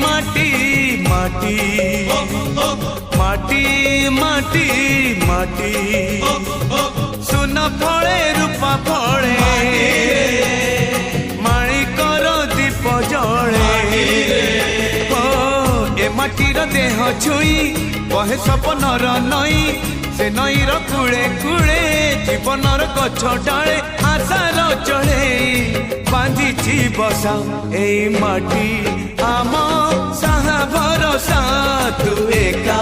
মাটি মাটি মাটি মাটি মাটি সুন ফলে রূপা ফলে মাণিকর দীপ জলে এ মাটির দেহ ছুঁই বহে সপনর নই से नईर कूले कूले जीवनर गछ डाले आशार चढ़े बांधी बसा ए माटी आम साहा भरोसा तू एका